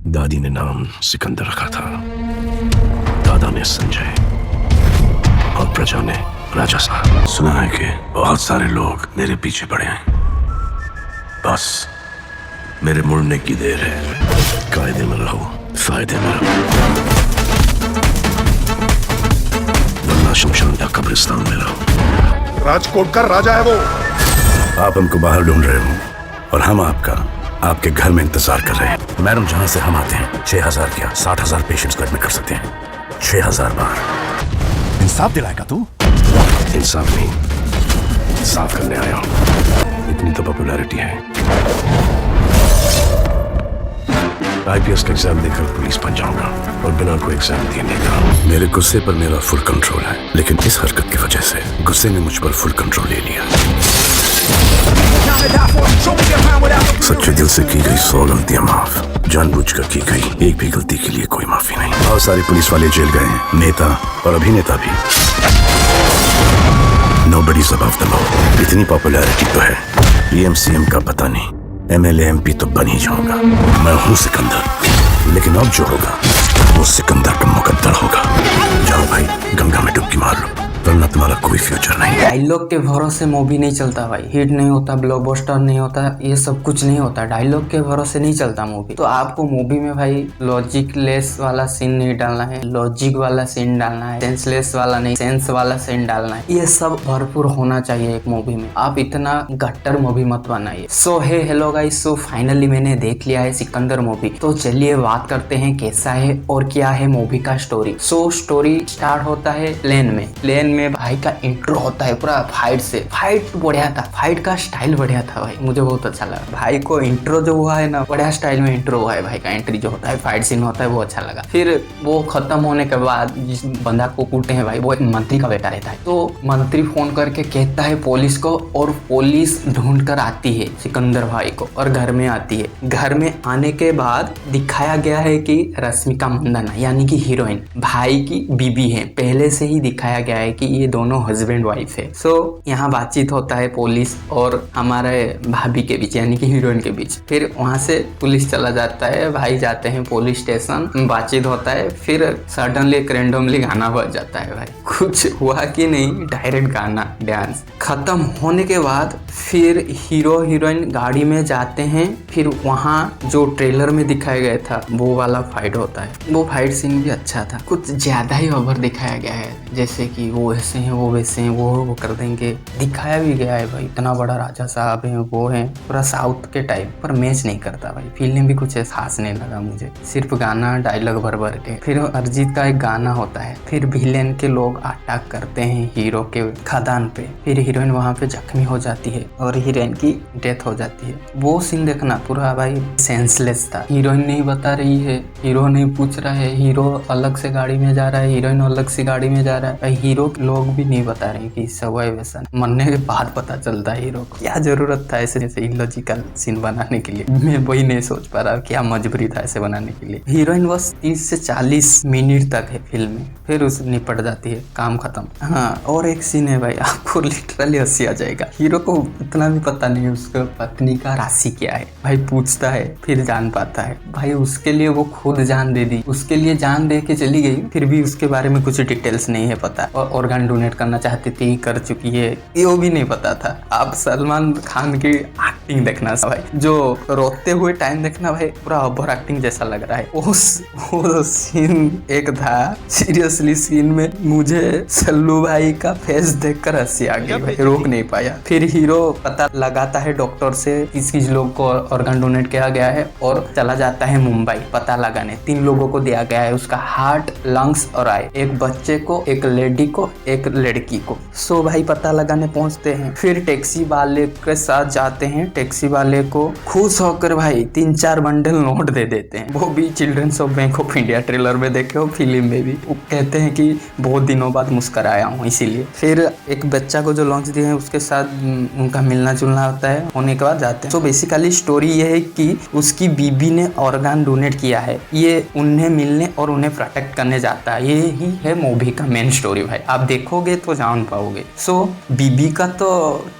दादी ने नाम सिकंदर रखा था, दादा ने संजय और प्रजा ने राजा साहब। सुना है कि बहुत सारे लोग मेरे पीछे पड़े हैं, बस मेरे मुड़ने की देर है। कायदे में रहो, फायदे में रहो, वरना शमशान या कब्रिस्तान में रहो। राजकोट का राजा है वो। आप हमको बाहर ढूंढ रहे हो और हम आपके घर में इंतजार कर रहे हैं। मैडम, जहां से हम आते हैं 6000 क्या 60,000 पेशेंट्स को एडमिट कर सकते हैं 6000 बार। इंसाफ दिलाएगा तू? इंसाफ नहीं, साफ करने आया हूं। इतनी तो पॉपुलैरिटी है, IPS का एग्जाम देकर पुलिस बन जाऊंगा और बिना कोई एग्जाम दिए नहीं का। मेरे गुस्से पर मेरा फुल कंट्रोल है, लेकिन इस हरकत की वजह से गुस्से ने मुझ पर फुल कंट्रोल ले लिया। सच्चे दिल से की गई 100 गलतियां माफ, जानबूझकर की गई एक भी गलती के लिए कोई माफी नहीं। बहुत सारे पुलिस वाले जेल गए हैं, नेता और अभिनेता भी। Nobody's above the law। इतनी पॉपुलैरिटी तो है, PM CM का पता नहीं, MLA MP तो बन ही जाऊंगा। मैं हूँ सिकंदर, लेकिन अब जो होगा वो सिकंदर का मुकद्दर होगा। जाओ भाई, गंगा में डुबकी मार लो, वरना तुम्हारा कोई फ्यूचर नहीं। डायलॉग के भरोसे मूवी नहीं चलता भाई, हिट नहीं होता, ब्लॉकबस्टर नहीं होता, ये सब कुछ नहीं होता। डायलॉग के भरोसे नहीं चलता मूवी। तो आपको मूवी में भाई लॉजिक लेस वाला सीन नहीं डालना है, लॉजिक वाला सीन डालना है, सेंसलेस वाला नहीं, सेंस वाला सीन डालना है। ये सब भरपूर होना चाहिए एक मूवी में। आप इतना गट्टर मूवी मत बनाइए। सो हे हेलो गाइस, सो फाइनली मैंने देख लिया है सिकंदर मूवी। तो चलिए बात करते हैं कैसा है और क्या है मूवी का स्टोरी। सो स्टोरी स्टार्ट होता है प्लेन में भाई का इंट्रो होता है पूरा फाइट से। फाइट बढ़िया था, फाइट का स्टाइल बढ़िया था भाई, मुझे बहुत अच्छा लगा। भाई को इंट्रो जो हुआ है ना, बढ़िया स्टाइल में इंट्रो हुआ है भाई का। एंट्री जो होता है, फाइट सीन होता है, वो अच्छा लगा। फिर वो खत्म होने के बाद जिस बंदा को कूटते हैं भाई, वो एक मंत्री का बेटा रहता है। तो मंत्री फोन करके कहता है पुलिस को, और पुलिस ढूंढ कर आती है सिकंदर भाई को और घर में आती है। घर में आने के बाद दिखाया गया है कि रश्मिका मंदाना यानी कि हीरोइन भाई की बीबी है। पहले से ही दिखाया गया है कि ये दोनों हस्बैंड वाइफ है। सो यहाँ बातचीत होता है पुलिस और हमारे भाभी के बीच यानी कि हीरोइन के बीच। फिर वहाँ से पुलिस चला जाता है, भाई जाते हैं पुलिस स्टेशन, बातचीत होता है। फिर सडनली एक रैंडमली गाना बज जाता है भाई, कुछ हुआ कि नहीं, डायरेक्ट गाना डांस। खत्म होने के बाद फिर हीरो हीरोइन गाड़ी में जाते हैं। फिर वहाँ जो ट्रेलर में दिखाया गया था वो वाला फाइट होता है। वो फाइट सीन भी अच्छा था, कुछ ज्यादा ही ओवर दिखाया गया है, जैसे कि वो ऐसे हैं, वो वैसे हैं, वो कर देंगे। दिखाया भी गया है भाई, इतना बड़ा राजा साहब है, वो है पूरा साउथ के टाइप, पर मैच नहीं करता भाई। फीलिंग भी कुछ खास नहीं लगा मुझे, सिर्फ गाना डायलॉग भर भर के। फिर अरिजीत का एक गाना होता है। फिर विलेन के लोग अटैक करते हैं हीरो के खदान पे। फिर हीरोइन वहां पे जख्मी हो जाती है और हीरोइन की डेथ हो जाती है। वो सीन देखना पूरा भाई सेंसलेस था। हीरोइन नहीं बता रही है, हीरो नहीं पूछ रहा है, हीरो अलग से गाड़ी में जा रहा है, हीरोइन अलग से गाड़ी में जा रहा है। भाई हीरो लोग भी नहीं बता रहे कि सब वैसा, मरने के बाद पता चलता है हीरो को। क्या जरूरत था ऐसे इलॉजिकल सीन बनाने के लिए? मैं वही नहीं सोच पा रहा, क्या मजबूरी था ऐसे बनाने के लिए। हीरोइन बस 30 से 40 मिनट तक है फिल्म में, फिर उस निपट जाती है, काम खत्म। हाँ, और एक सीन है भाई, आपको लिटरली हंसी आ जाएगा। हीरो को इतना भी पता नहीं उसका पत्नी का राशि क्या है। भाई पूछता है, फिर जान पाता है। भाई उसके लिए वो खुद जान दे दी, उसके लिए जान दे के चली गई, फिर भी उसके बारे में कुछ डिटेल्स नहीं है पता। और ऑर्गन डोनेट करना चाहती थी, कर चुकी है, ये भी नहीं पता था। आप सलमान खान की एक्टिंग देखना भाई, जो रोते हुए टाइम देखना भाई, पूरा ओवर एक्टिंग जैसा लग रहा है। वो सीन एक था, सीरियसली सीन में मुझे सल्लू भाई का फेस देखकर हंसी आ गई भाई, रोक नहीं पाया। फिर हीरो पता लगाता है डॉक्टर से किस किस लोग को ऑर्गन डोनेट किया गया है और चला जाता है मुंबई पता लगाने। 3 लोगों को दिया गया है उसका हार्ट, लंग्स और आई, एक बच्चे को, एक लेडी को, एक लड़की को। सो भाई पता लगाने पहुंचते हैं। फिर टैक्सी वाले के साथ जाते हैं, टैक्सी वाले को खुश होकर भाई 3-4 बंडल नोट दे देते हैं। वो भी childrens of bank of India, trailer में देखे हो, फिल्म में भी। वो कहते हैं कि बहुत दिनों बाद मुस्कुराया हूँ इसीलिए। फिर एक बच्चा को जो लॉन्च दिए हैं उसके साथ उनका मिलना जुलना होता है, होने के बाद जाते हैं। तो बेसिकली स्टोरी ये है कि उसकी बीबी ने ऑर्गन डोनेट किया है, ये उन्हें मिलने और उन्हें प्रोटेक्ट करने जाता है। ये ही है मूवी का मेन स्टोरी भाई, आप देखोगे तो जान पाओगे। सो बीबी का तो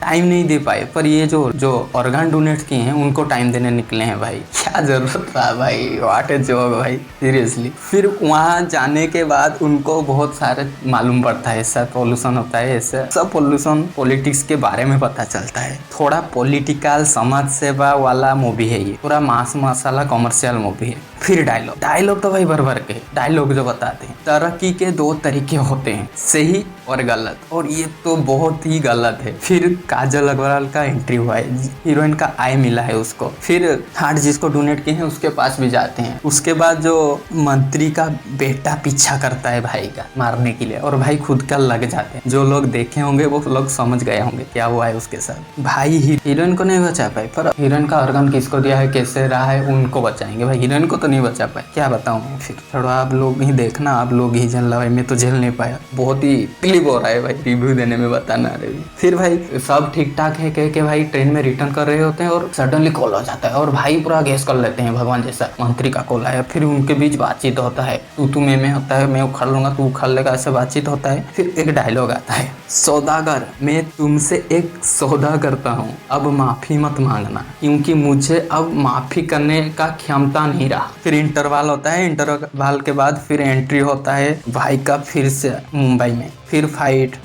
टाइम नहीं दे पाए, पर ये जो ऑर्गन डोनेट किए हैं उनको टाइम देने निकले हैं भाई। क्या जरूरत था भाई, व्हाट ए जॉब भाई, सीरियसली। फिर वहाँ जाने के बाद उनको बहुत सारे मालूम पड़ता है, ऐसा पॉल्यूशन होता है, ऐसे सब पॉल्यूशन पॉलिटिक्स के बारे में पता चलता है। थोड़ा पॉलिटिकल समाज सेवा वाला मूवी है ये, पूरा मास मसाला कॉमर्शियल मूवी है। फिर डायलॉग तो भाई भर के डायलॉग जो बताते हैं, तरक्की के 2 तरीके होते हैं, सही और गलत, और ये तो बहुत ही गलत है। फिर काजल अग्रवाल का एंट्री हुआ है, हीरोइन का आई मिला है उसको। फिर हार्ट जिसको डोनेट किए हैं उसके पास भी जाते हैं। उसके बाद जो मंत्री का बेटा पीछा करता है भाई का मारने के लिए, और भाई खुद का लग जाते हैं। जो लोग देखे होंगे वो लोग समझ गए होंगे क्या हुआ है उसके साथ। भाई हीरोइन को नहीं बचा पाए, पर हीरोइन का ऑर्गन किसको दिया है, कैसे रहा है, उनको बचाएंगे भाई, हीरोइन को तो नहीं बचा पाए। क्या बताऊं मैं, फिर थोड़ा आप लोग ही देखना, आप लोग ही झेल लो भाई, मैं तो झेल नहीं पाया। बहुत ही तकलीफ हो रहा है भाई रिव्यू देने में, बताना रही। फिर भाई सब ठीक ठाक है कह के भाई ट्रेन में रिटर्न कर रहे होते हैं, और सडनली कॉल हो जाता है, और भाई पूरा गेस कर लेते हैं भगवान जैसा, मंत्री का कॉल आया। फिर उनके बीच बातचीत होता है, तू मैं होता है, मैं उखाड़ लूंगा तू उखाड़ लेगा, ऐसा बातचीत होता है। फिर एक डायलॉग आता है, सौदागर मैं तुमसे एक सौदा करता हूँ, अब माफी मत मांगना, क्योंकि मुझे अब माफी करने का क्षमता नहीं रहा। फिर इंटरवल होता है, इंटरवल के बाद फिर एंट्री होता है भाई का फिर से मुंबई में। फिर फाइट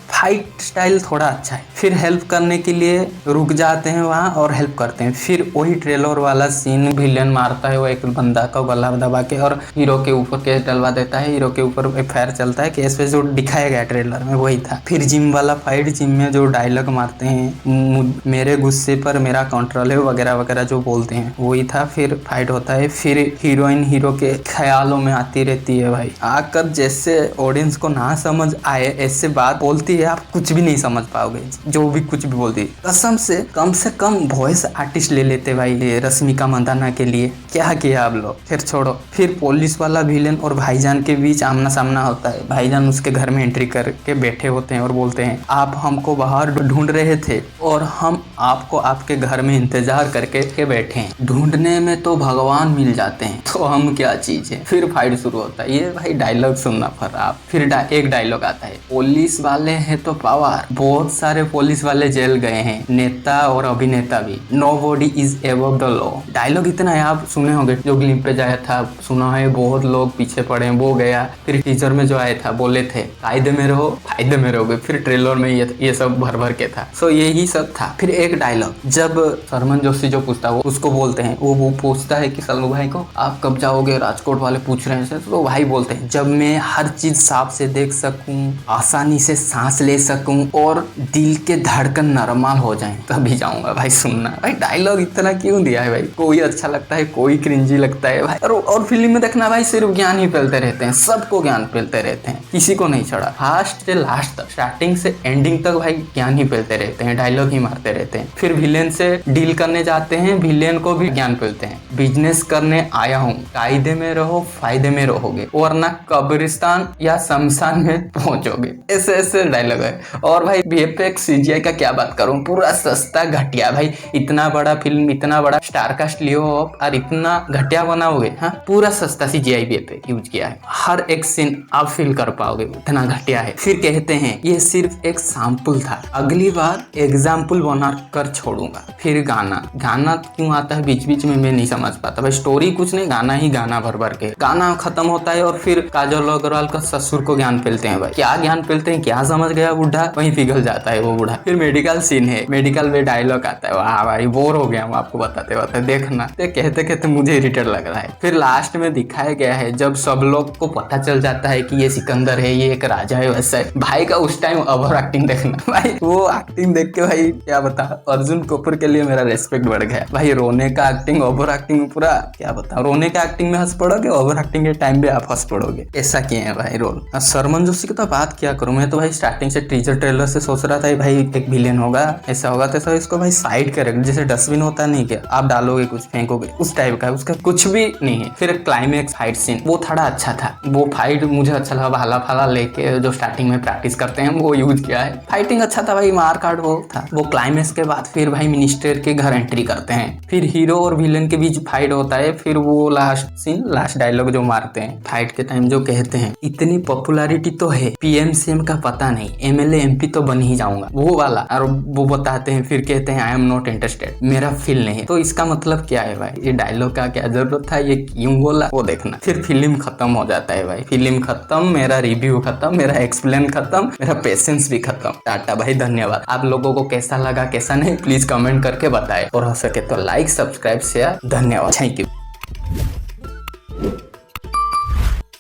स्टाइल थोड़ा अच्छा है। फिर हेल्प करने के लिए रुक जाते हैं वहाँ और हेल्प करते हैं। फिर वही ट्रेलर वाला सीन, विलेन मारता है वो एक बंदा को गला दबा के, और हीरो के ऊपर केस डलवा देता है। हीरो के ऊपर एफआईआर चलता है, केस पे जो दिखाया गया ट्रेलर में वही था। फिर जिम वाला फाइट, जिम में जो डायलॉग मारते हैं, मेरे गुस्से पर मेरा कंट्रोल है वगैरह वगैरह जो बोलते हैं वही था। फिर फाइट होता है। फिर हीरोइन हीरो के ख्यालों में आती रहती है भाई, आकर जैसे ऑडियंस को ना समझ आए ऐसे बात बोलती है, आप कुछ भी नहीं समझ पाओगे जो भी कुछ भी बोलती है। कसम से कम वॉइस आर्टिस्ट ले लेते भाई ये रश्मिका मंदाना के लिए, क्या किया आप लोग। फिर छोड़ो, फिर पुलिस वाला विलेन और भाईजान के बीच आमना सामना होता है। भाईजान उसके घर में एंट्री करके बैठे होते हैं और बोलते हैं, आप हमको बाहर ढूंढ रहे थे और हम आपको आपके घर में इंतजार करके बैठे हैं, ढूंढने में तो भगवान मिल जाते हैं, तो हम क्या चीज है। फिर फाइट शुरू होता है। ये भाई डायलॉग सुनना पर आप। फिर एक डायलॉग आता है, पुलिस वाले हैं तो पावर, बहुत सारे पुलिस वाले जेल गए हैं, नेता और अभिनेता भी, nobody is above the law. Dialogue इतना है, आप सुने होंगे, जो ग्लिम पे जाया था सुना है, बहुत लोग पीछे पड़े हैं, वो गया। फिर टीजर में जो आया था बोले थे कायदे में रहो फायदे में रहोगे, फिर ट्रेलर में ये सब भर के था। सो यही सब था। फिर एक डायलॉग जब सरमन जोशी जो पूछता है उसको बोलते हैं, वो पूछता है कि सल्लू भाई को आप कब जाओगे, राजकोट वाले पूछ रहे हैं, तो भाई बोलते हैं जब मैं हर चीज साफ से देख सकूं, आसानी से सांस ले सकूं और दिल के धड़कन नॉर्मल हो जाएं तभी जाऊंगा। भाई सुनना भाई, डायलॉग इतना क्यों दिया है भाई, कोई अच्छा लगता है कोई क्रिंजी लगता है भाई। और फिल्म में देखना भाई सिर्फ ज्ञान ही फैलते रहते हैं, सबको ज्ञान फैलते रहते हैं, किसी को नहीं छोड़ा। फर्स्ट से लास्ट तक, स्टार्टिंग से एंडिंग तक भाई ज्ञान ही फैलते रहते हैं, डायलॉग ही मारते रहते हैं। फिर विलेन से डील करने जाते हैं, विलेन को भी ज्ञान फैलते हैं, बिजनेस करने आया हूँ, कायदे में रहो फायदे में रहोगे वरना कब्रिस्तान या शमशान में पहुंचोगे, ऐसे ऐसे डायलॉग है। और भाई वीएफएक्स सीजीआई का क्या बात करूं, पूरा सस्ता घटिया भाई। इतना बड़ा फिल्म, इतना बड़ा स्टार कास्ट लियो और इतना घटिया बनाओगे, हाँ पूरा सस्ता सीजीआई वीएफएक्स यूज किया है, हर एक सीन आप फील कर पाओगे, इतना घटिया है। फिर कहते हैं ये सिर्फ एक सैंपल था, अगली बार एग्जाम्पल बना कर छोड़ूंगा। फिर गाना क्यों आता है बीच बीच में, मैं नहीं समझ पाता भाई। स्टोरी कुछ नहीं, गाना ही गाना भर के, गाना खत्म होता है और फिर काजल अग्रवाल का ससुर को ज्ञान फैलते हैं भाई। क्या ज्ञान फैलते हैं, क्या समझ गया बूढ़ा, वहीं पिघल जाता है वो बूढ़ा। फिर मेडिकल सीन है, मेडिकल में डायलॉग आता है, वाह भाई बोर हो गया हूँ आपको बताते देखना, कहते कहते मुझे इरिटेट लग रहा है। फिर लास्ट में दिखाया गया है जब सब लोग को पता चल जाता है कि ये सिकंदर है, ये एक राजा है, वैसा है भाई का उस टाइम ओवर एक्टिंग देखना भाई। वो एक्टिंग देख के भाई क्या बता, अर्जुन कपूर के लिए मेरा रेस्पेक्ट बढ़ गया भाई। रोने का एक्टिंग, ओवर एक्टिंग, पूरा क्या बता, रोने का एक्टिंग में हंस पड़ोगे, ओवर एक्टिंग के टाइम पे आप हंस पड़ोगे, ऐसा किए हैं भाई रोल। सरमन जोशी की तो बात क्या करूं मैं, तो भाई स्टार्टिंग से टीजर ट्रेलर से सोच रहा था भाई एक विलेन होगा, ऐसा होगा तो इसको भाई साइड करेगा, जैसे डस्टबिन होता नहीं क्या, आप डालोगे कुछ फेंकोगे उस टाइप का, उसका कुछ भी नहीं है। फिर क्लाइमेक्स फाइट सीन वो थोड़ा अच्छा था, वो फाइट मुझे अच्छा लगा, भाला फाला लेके जो स्टार्टिंग में प्रैक्टिस करते हैं वो यूज किया है, फाइटिंग अच्छा था भाई, मार काट वो था। वो क्लाइमेक्स के बाद फिर भाई मिनिस्टर के घर एंट्री करते हैं, फिर हीरो और विलेन के बीच फाइट होता है, फिर वो लास्ट सीन, लास्ट डायलॉग जो मारते हैं फाइट के टाइम, जो कहते हैं इतनी पॉपुलैरिटी तो है, पीएम सीएम का पता नहीं, MLA MP तो बन ही जाऊंगा, वो वाला। और वो बताते हैं फिर कहते हैं आई एम नॉट इंटरेस्टेड, मेरा फील नहीं है। तो इसका मतलब क्या है भाई, ये डायलॉग का क्या जरूरत था, ये क्यों बोला वो देखना। फिर फिल्म खत्म हो जाता है भाई, फिल्म खत्म, मेरा रिव्यू खत्म, मेरा एक्सप्लेन खत्म, मेरा पेशेंस भी खत्म। टाटा भाई, धन्यवाद। आप लोगों को कैसा लगा कैसा नहीं प्लीज कमेंट करके बताएं, और हो सके तो लाइक सब्सक्राइब शेयर। धन्यवाद, थैंक यू।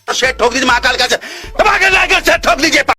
ठोक दीजिए महाकाल का ठोक दीजिए।